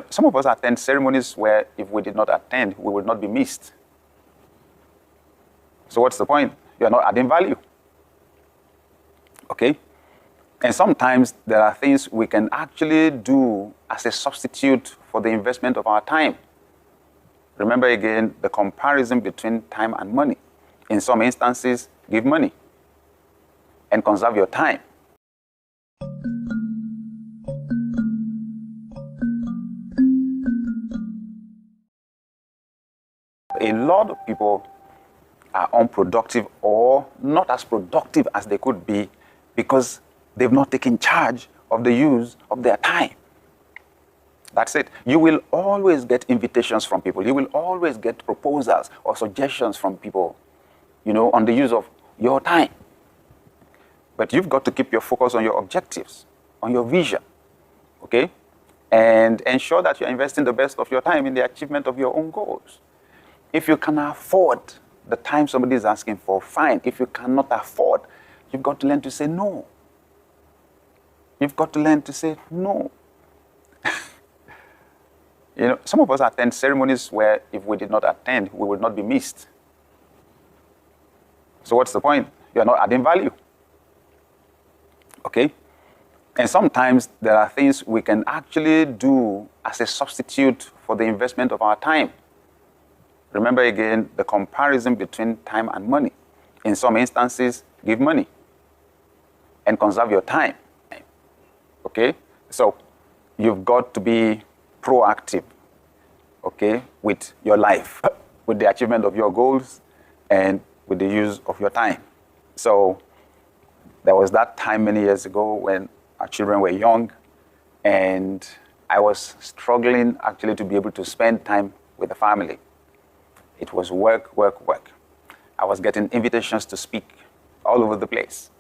Some of us attend ceremonies where if we did not attend, we would not be missed. So what's the point? You are not adding value. Okay? And sometimes there are things we can actually do as a substitute for the investment of our time. Remember again the comparison between time and money. In some instances, give money and conserve your time. A lot of people are unproductive or not as productive as they could be because they've not taken charge of the use of their time. That's it. You will always get invitations from people. You will always get proposals or suggestions from people, on the use of your time. But you've got to keep your focus on your objectives, on your vision, okay? And ensure that you're investing the best of your time in the achievement of your own goals. If you can afford the time somebody is asking for, fine. If you cannot afford, you've got to learn to say no. You've got to learn to say no. Some of us attend ceremonies where if we did not attend, we would not be missed. So what's the point? You are not adding value. Okay? And sometimes there are things we can actually do as a substitute for the investment of our time. Remember again the comparison between time and money. In some instances, give money and conserve your time. Okay? So you've got to be proactive, okay, with your life, with the achievement of your goals and with the use of your time. So there was that time many years ago when our children were young and I was struggling actually to be able to spend time with the family. It was work, work, work. I was getting invitations to speak all over the place.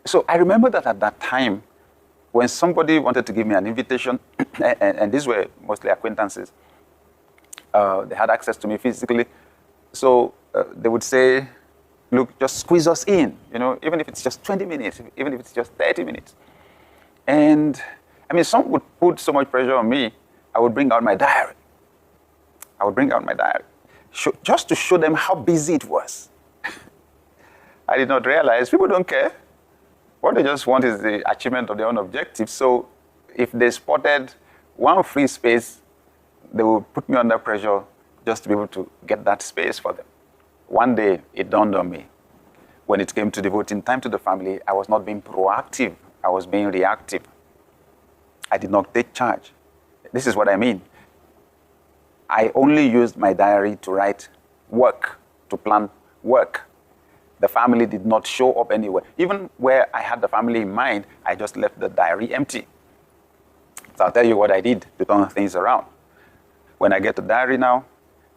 So I remember that at that time, when somebody wanted to give me an invitation, and these were mostly acquaintances, they had access to me physically, so they would say, look, just squeeze us in, even if it's just 20 minutes, even if it's just 30 minutes. And some would put so much pressure on me, I would bring out my diary. Just to show them how busy it was. I did not realize people don't care. What they just want is the achievement of their own objectives. So if they spotted one free space, they would put me under pressure just to be able to get that space for them. One day, it dawned on me. When it came to devoting time to the family, I was not being proactive. I was being reactive. I did not take charge. This is what I mean. I only used my diary to write work, to plan work. The family did not show up anywhere. Even where I had the family in mind, I just left the diary empty. So I'll tell you what I did to turn things around. When I get the diary now,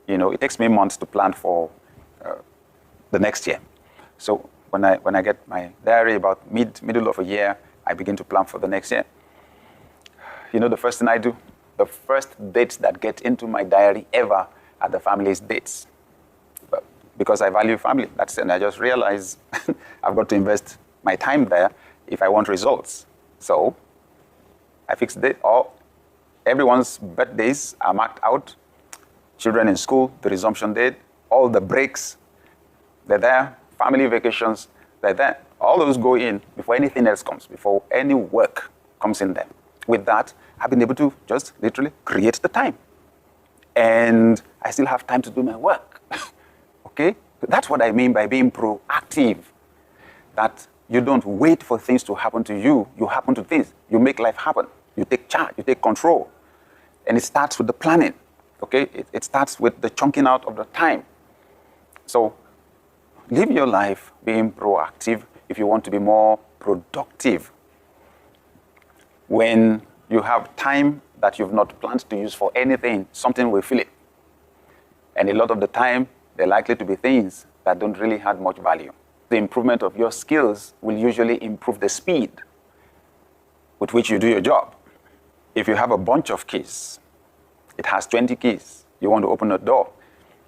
it takes me months to plan for the next year. So when I get my diary about middle of a year, I begin to plan for the next year. The first thing I do, the first dates that get into my diary ever are the family's dates. Because I value family. That's it. And I just realized I've got to invest my time there if I want results. So I fixed it. Everyone's birthdays are marked out. Children in school, the resumption date, all the breaks, they're there. Family vacations, they're there. All those go in before anything else comes, before any work comes in there. With that, I've been able to just literally create the time. And I still have time to do my work. Okay? That's what I mean by being proactive. That you don't wait for things to happen to you. You happen to things. You make life happen. You take charge. You take control. And it starts with the planning. Okay? It starts with the chunking out of the time. So live your life being proactive if you want to be more productive. When you have time that you've not planned to use for anything, something will fill it. And a lot of the time, they're likely to be things that don't really have much value. The improvement of your skills will usually improve the speed with which you do your job. If you have a bunch of keys, it has 20 keys, you want to open a door.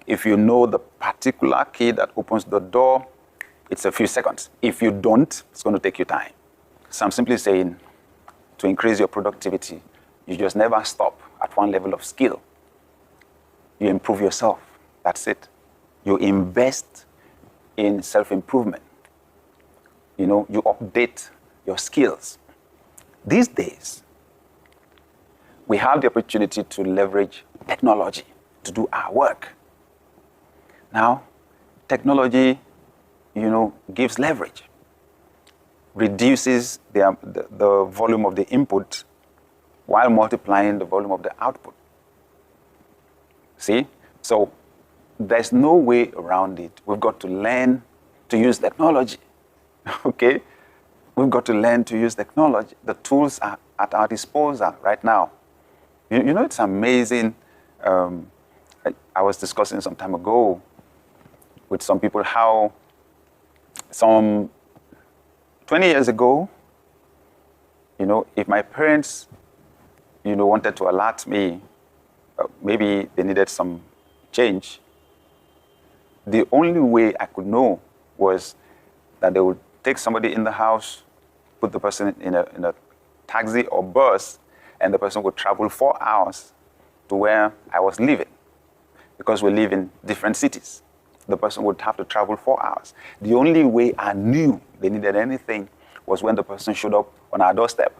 If you know the particular key that opens the door, it's a few seconds. If you don't, it's going to take you time. So I'm simply saying, to increase your productivity, You just never stop at one level of skill. You improve yourself. That's it. You invest in self-improvement. You know, you update your skills. These days, we have the opportunity to leverage technology to do our work. Now, technology, gives leverage, reduces the volume of the input while multiplying the volume of the output. See? So there's no way around it. We've got to learn to use technology. Okay? We've got to learn to use technology. The tools are at our disposal right now. It's amazing. I was discussing some time ago with some people how some 20 years ago, if my parents, wanted to alert me, maybe they needed some change, the only way I could know was that they would take somebody in the house, put the person in a taxi or bus, and the person would travel 4 hours to where I was living. Because we live in different cities, the person would have to travel 4 hours. The only way I knew they needed anything was when the person showed up on our doorstep.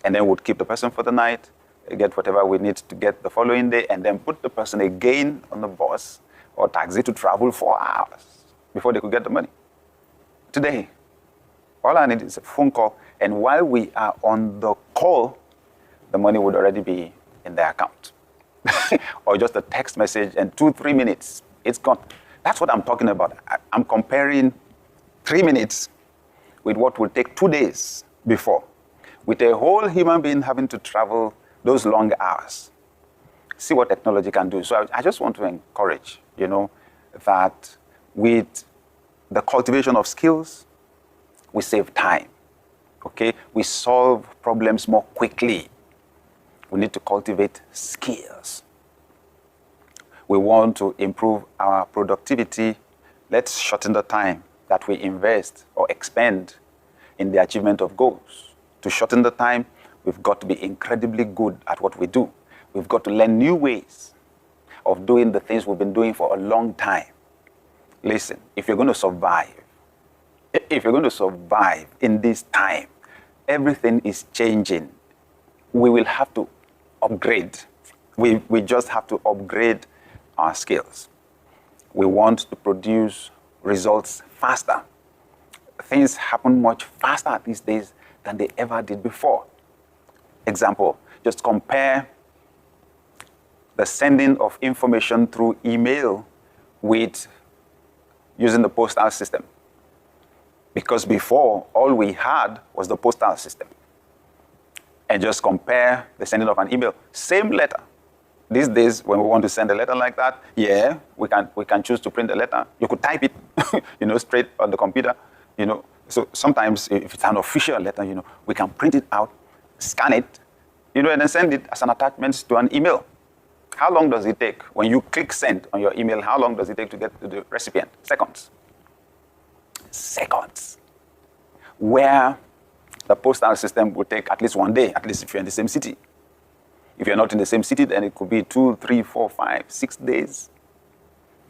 And then we'd keep the person for the night, get whatever we need to get the following day, and then put the person again on the bus or taxi to travel 4 hours before they could get the money. Today, all I need is a phone call, and while we are on the call, the money would already be in their account. Or just a text message, and 2-3 minutes, it's gone. That's what I'm talking about. I'm comparing 3 minutes with what would take 2 days before, with a whole human being having to travel those long hours. See what technology can do. So I just want to encourage, that with the cultivation of skills, we save time, okay? We solve problems more quickly. We need to cultivate skills. We want to improve our productivity. Let's shorten the time that we invest or expend in the achievement of goals. To shorten the time, we've got to be incredibly good at what we do. We've got to learn new ways of doing the things we've been doing for a long time. Listen, if you're going to survive in this time, everything is changing. We will have to upgrade. We just have to upgrade our skills. We want to produce results faster. Things happen much faster these days than they ever did before. Example, just compare the sending of information through email with using the postal system. Because before, all we had was the postal system. And just compare the sending of an email. Same letter. These days, when we want to send a letter like that, yeah, we can choose to print a letter. You could type it, straight on the computer, So sometimes, if it's an official letter, we can print it out, scan it, and then send it as an attachment to an email. How long does it take? When you click send on your email, how long does it take to get to the recipient? Seconds. Seconds. Where the postal system will take at least 1 day, at least if you're in the same city. If you're not in the same city, then it could be 2, 3, 4, 5, 6 days.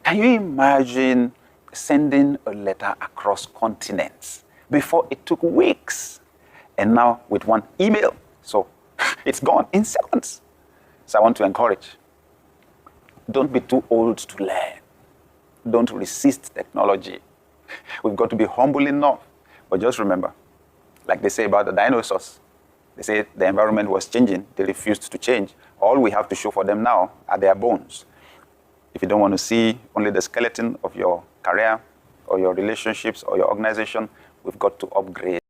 Can you imagine sending a letter across continents? Before it took weeks. And now with one email, so it's gone in seconds. So I want to encourage, don't be too old to learn. Don't resist technology. We've got to be humble enough. But just remember, like they say about the dinosaurs, they say the environment was changing. They refused to change. All we have to show for them now are their bones. If you don't want to see only the skeleton of your career or your relationships or your organization, we've got to upgrade.